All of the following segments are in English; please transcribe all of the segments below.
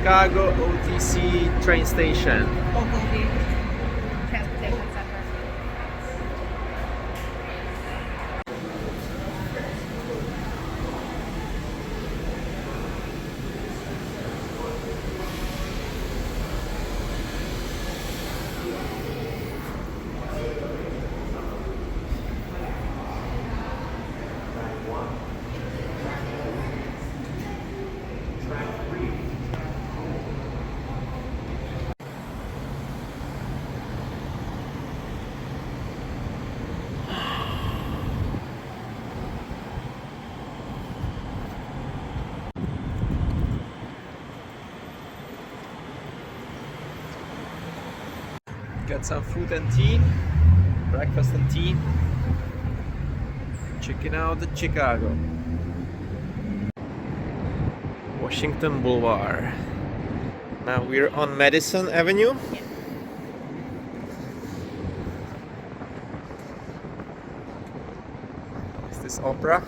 Chicago OTC train station. Ogilvy Transportation Center. Got some food and tea, breakfast and tea. Checking out the Chicago. Washington Boulevard. Now we're on Madison Avenue. Is this Opera?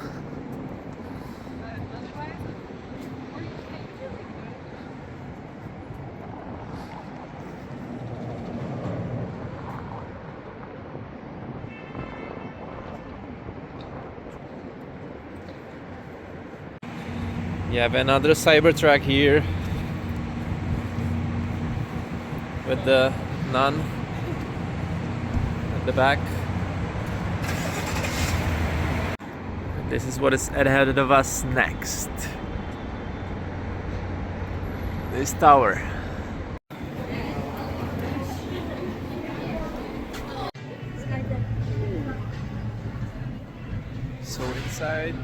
You have another Cybertruck here with the nun at the back. This is what is ahead of us next. This tower. So inside,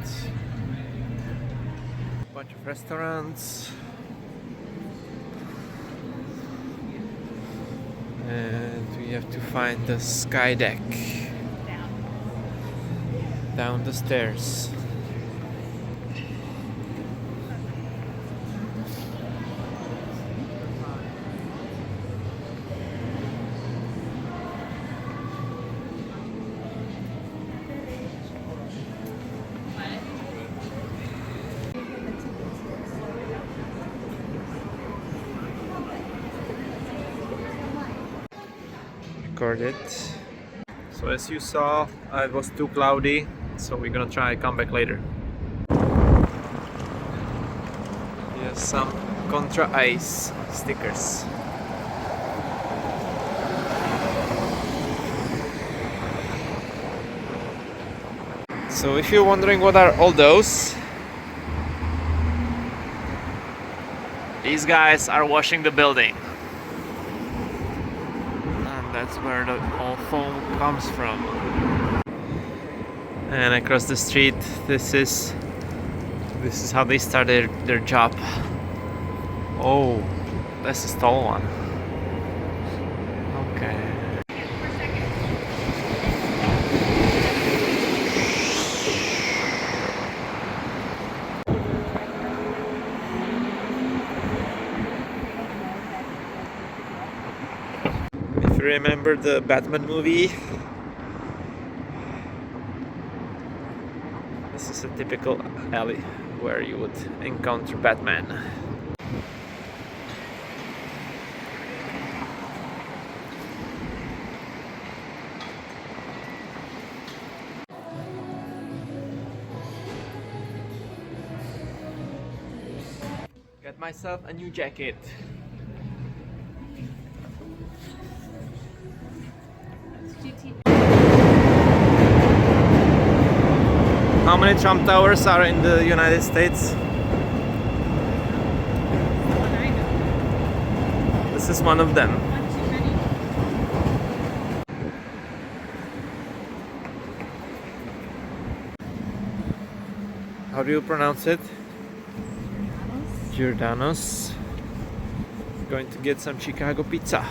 bunch of restaurants, and we have to find the sky deck down the stairs. It. So as you saw, it was too cloudy, so we're gonna try and come back later. Here's some Contra Ice stickers. So if you're wondering what are all those, these guys are washing the building. That's where the all foam comes from. And across the street, this is how they started their job. Oh, that's a tall one. Okay. If you remember the Batman movie, this is a typical alley where you would encounter Batman. Got myself a new jacket. How many Trump towers are in the United States? This is one of them. How do you pronounce it? GIORDANO'S. Going to get some Chicago pizza.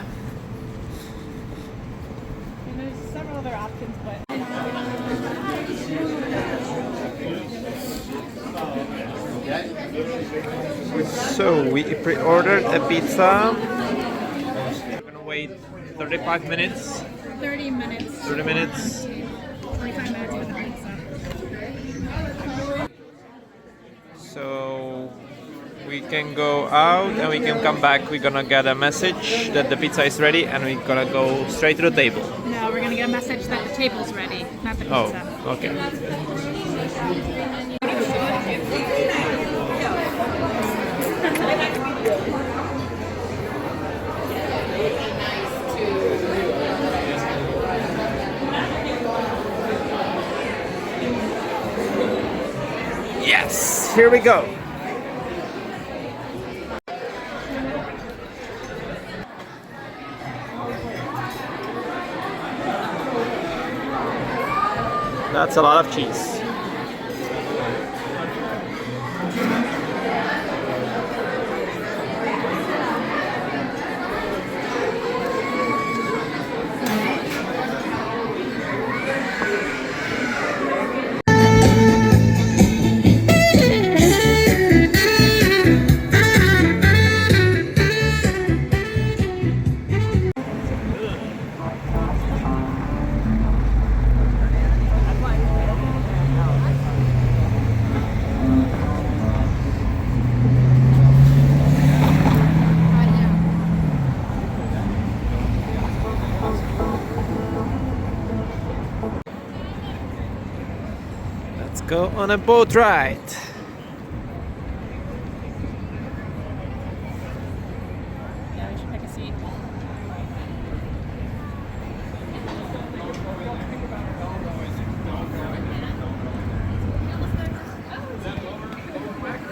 And there's several other options, but so we pre-ordered a pizza. We're gonna wait 35 minutes. 30 minutes. 30 minutes. 45 minutes for the pizza. So we we can go out and we can come back. We're gonna get a message that the pizza is ready and we're gonna go straight to the table. No, we're gonna get a message that the table's ready, not the Oh, pizza. okay. Yes, here we go. That's a lot of cheese. Let's go on a boat ride. Yeah, we should pick a seat.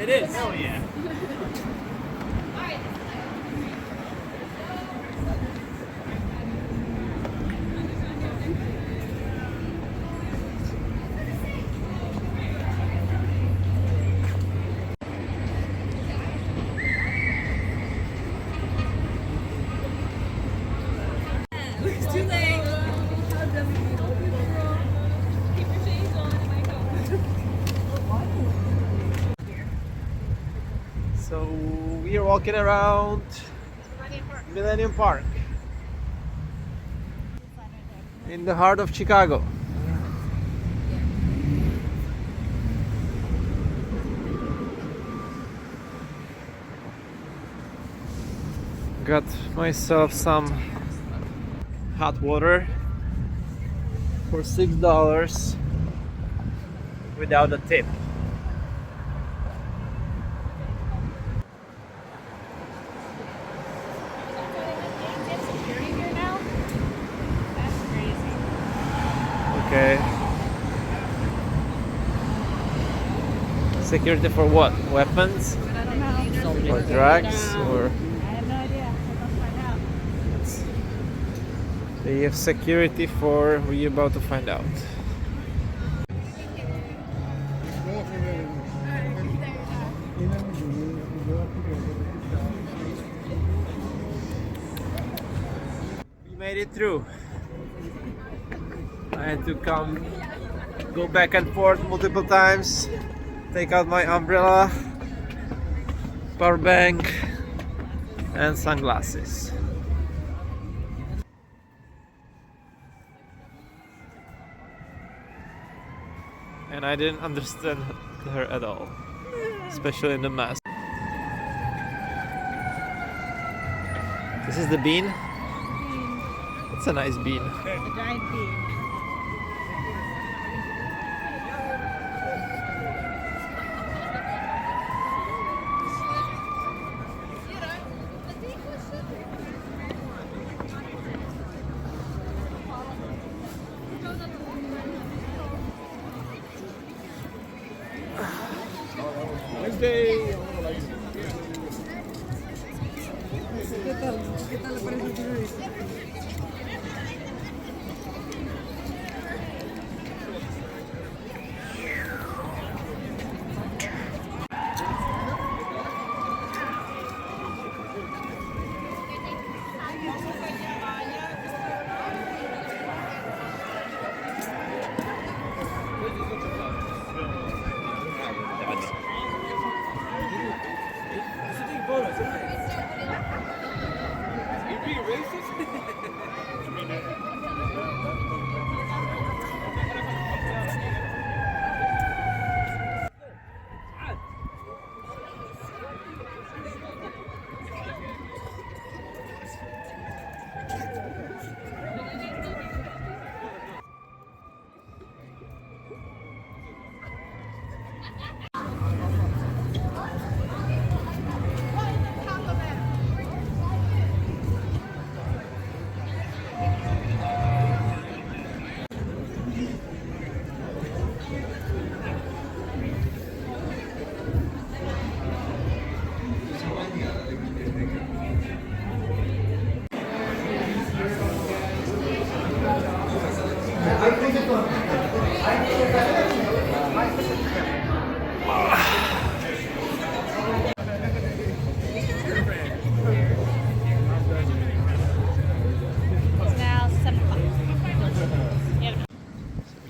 It is. Hell yeah. It's too late. Keep your shades on and wake up. So we are walking around Millennium Park in the heart of Chicago. Got myself some hot water for $6 without a tip. Security here now? That's crazy. Okay. Security for what? Weapons? I don't know. Or drugs? Or I have no idea. Let's find out. they have security for, we're about to find out. We made it through. I had to go back and forth multiple times, take out my umbrella, power bank, and sunglasses. And I didn't understand her at all, especially in the mask. This is the bean. It's a nice bean. A giant bee.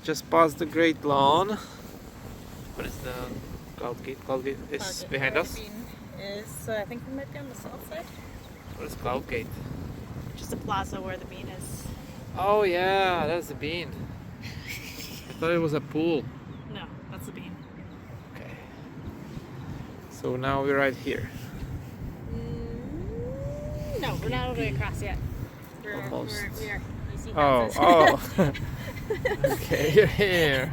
just past the Great Lawn. What is the Cloud Gate? Cloud Gate is behind us. Is I think we might be on the south side. What is Cloud Gate? Just the plaza where the bean is. Oh yeah, that's the bean. I thought it was a pool. No, that's the bean. Okay. So now we're right here. No, we're not all the way across yet. Almost. We are. You see Oh, houses. oh. Okay, you're here.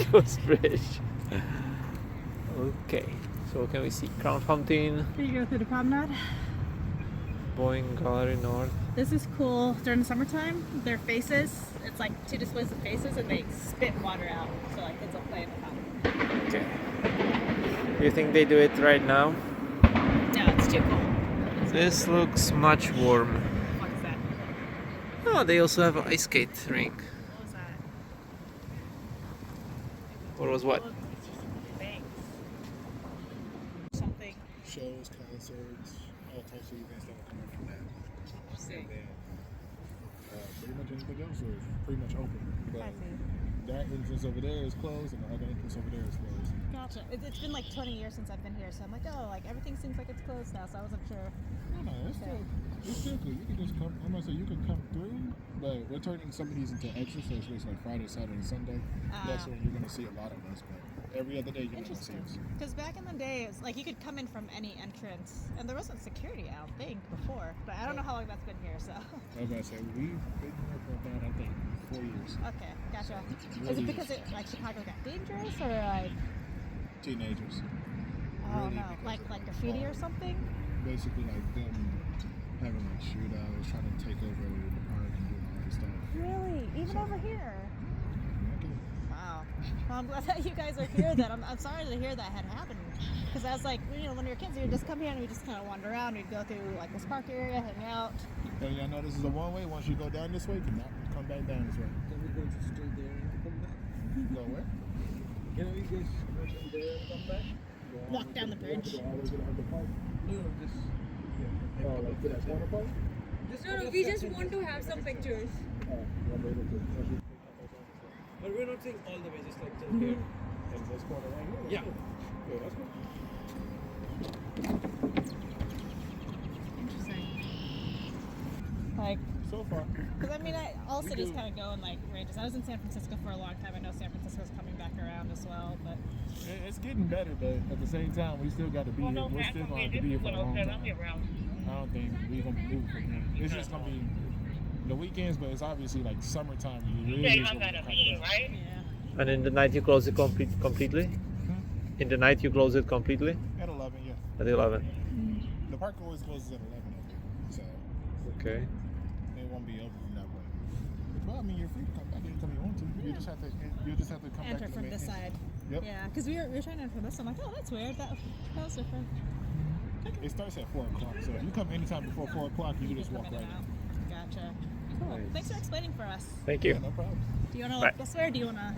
Coast Bridge. Okay. So what can we see? Crown Fountain, Here you go through the promenade. Boeing Gallery North. This is cool. During the summertime, their faces, it's like 2 displays of faces and they spit water out. So like kids will play in the fountain. Okay. Do you think they do it right now? No, it's too cold. This looks much warm. What is that? Oh, they also have an ice skate rink. What was that? Or was what? Thanks. Something. Shows, concerts, all types of events that will come up from that. Interesting. And then pretty much anything else is pretty much open. I But see. that entrance over there is closed and the other entrance over there is closed. Gotcha. It's been like 20 years since I've been here, so I'm like, oh, like everything seems like it's closed now, so I wasn't sure. No, it's still good. You can just come, I'm gonna say you can come through, but we're turning some of these into extras, so it's basically like Friday, Saturday, and Sunday. That's when you're gonna see a lot of us, but every other day you're not gonna see Interesting. us. Because back in the day, it was like you could come in from any entrance, and there wasn't security, I don't think, before. But I don't know how long that's been here, so. I was about to say, we've been here for about, I think, 4 years. Okay, gotcha. Is Really it because like Chicago got dangerous, or like, Teenagers. oh Really, no, because like of graffiti or something? Basically like them having like shootouts, trying to take over the park and doing all this stuff. Really? Even So- over here? Okay. Wow. Well, I'm glad that you guys are here then. I'm sorry to hear that had happened. Because I was like, you know, when we were kids, we would just come here and we just kind of wander around. We'd go through like this park area, hang out. And y'all know this is a one way. Once you go down this way, do not come back down this way. Can we go to straight there and come back? Go where? Can we just go from there and come back? Walk down the bridge. Go all the way to the park. No, just Oh, like to that corner park? No, we just want to have some pictures. Oh, yeah, but it's but we're not saying all the way, just like till here. in this corner right here. Yeah. Yeah, that's cool. Interesting. Like, So far. because I mean, all cities kind of go in like ranges. I was in San Francisco for a long time. I know San Francisco's coming back around as well, but. It's getting better, but at the same time, we still got to be here. We're still going to have to be here for a long time. I don't think we're going to be moving from here. It's just going to be the weekends, but it's obviously like summertime. You really is gonna be right? Yeah. And in the night you close it completely? In the night you close it completely? At 11, yeah. At 11. The park always closes at 11, so Okay. it won't be open from that point. Well, I mean, you're free to come back anytime you want to. You just have to come Enter back to the from main this entrance. side. Yep. Yeah, because we were trying to enter from this. I'm like, oh, that's weird. That was different. It starts at 4 o'clock, so if you come anytime before 4 o'clock, you can just Come walk in right and in. out. Gotcha. Cool. Thanks for explaining for us. Thank Yeah, you. no problem. Do you want to Bye. look this way, or do you want to?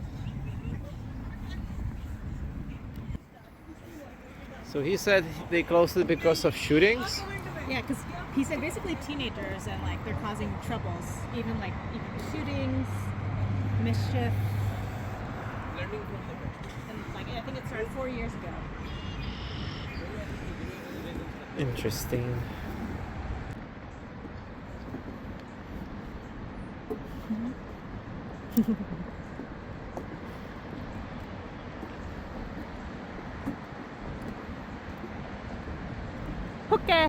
So he said they closed it because of shootings? Yeah, because he said basically teenagers and like they're causing troubles, even shootings, mischief, learning from the best. and like I think it started 4 years ago. Interesting. Okay.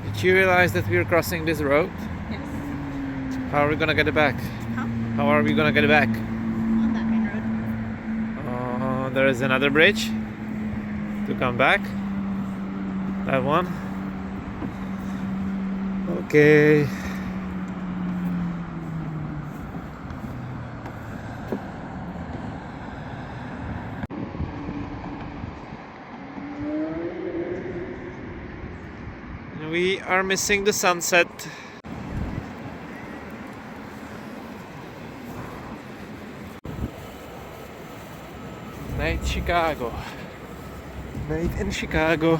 Did you realize that we're crossing this road? Yes. How are we gonna get it back? How? How are we gonna get it back? On that main road. There is another bridge to come back. That one. Okay. We are missing the sunset. Night Chicago. Night in Chicago.